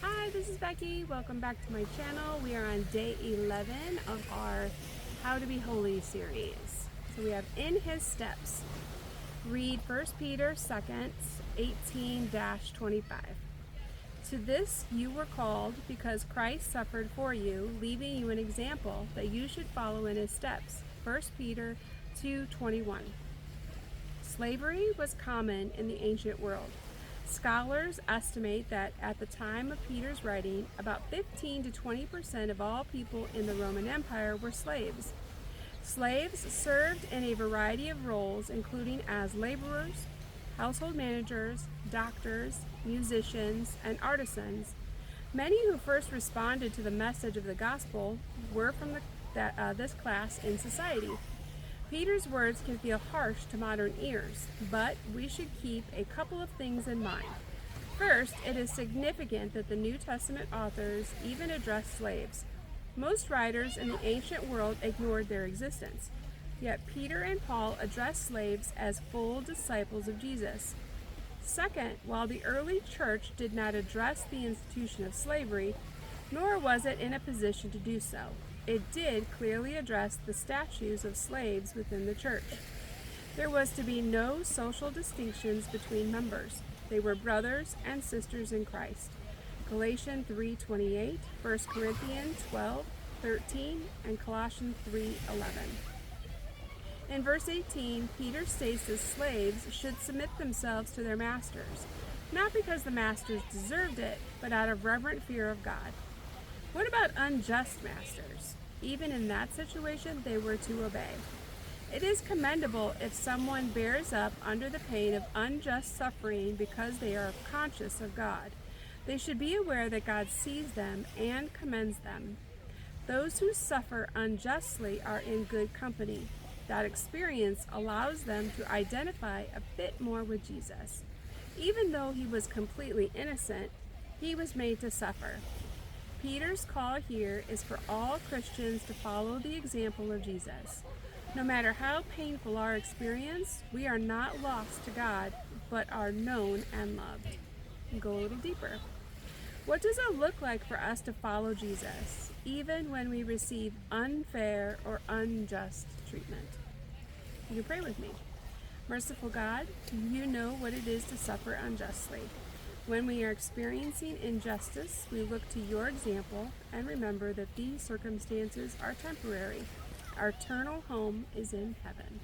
Hi, this is Becky. Welcome back to my channel. We are on day 11 of our How to Be Holy series. So we have In His Steps. Read 1 Peter 2, 18-25. To this you were called because Christ suffered for you, leaving you an example that you should follow in his steps. 1 Peter 2:21. Slavery was common in the ancient world. Scholars estimate that at the time of Peter's writing, about 15 to 20% of all people in the Roman Empire were slaves. Slaves served in a variety of roles, including as laborers, household managers, doctors, musicians, and artisans. Many who first responded to the message of the gospel were from this class in society. Peter's words can feel harsh to modern ears, but we should keep a couple of things in mind. First, it is significant that the New Testament authors even addressed slaves. Most writers in the ancient world ignored their existence, yet Peter and Paul addressed slaves as full disciples of Jesus. Second, while the early church did not address the institution of slavery, nor was it in a position to do so, it did clearly address the statues of slaves within the church. There was to be no social distinctions between members. They were brothers and sisters in Christ. Galatians 3:28, 1 Corinthians 12:13, and Colossians 3:11. In verse 18, Peter states that slaves should submit themselves to their masters, not because the masters deserved it, but out of reverent fear of God. What about unjust masters? Even in that situation, they were to obey. It is commendable if someone bears up under the pain of unjust suffering because they are conscious of God. They should be aware that God sees them and commends them. Those who suffer unjustly are in good company. That experience allows them to identify a bit more with Jesus. Even though he was completely innocent, he was made to suffer. Peter's call here is for all Christians to follow the example of Jesus. No matter how painful our experience, we are not lost to God, but are known and loved. Go a little deeper. What does it look like for us to follow Jesus, even when we receive unfair or unjust treatment? You can pray with me. Merciful God, you know what it is to suffer unjustly. When we are experiencing injustice, we look to your example and remember that these circumstances are temporary. Our eternal home is in heaven.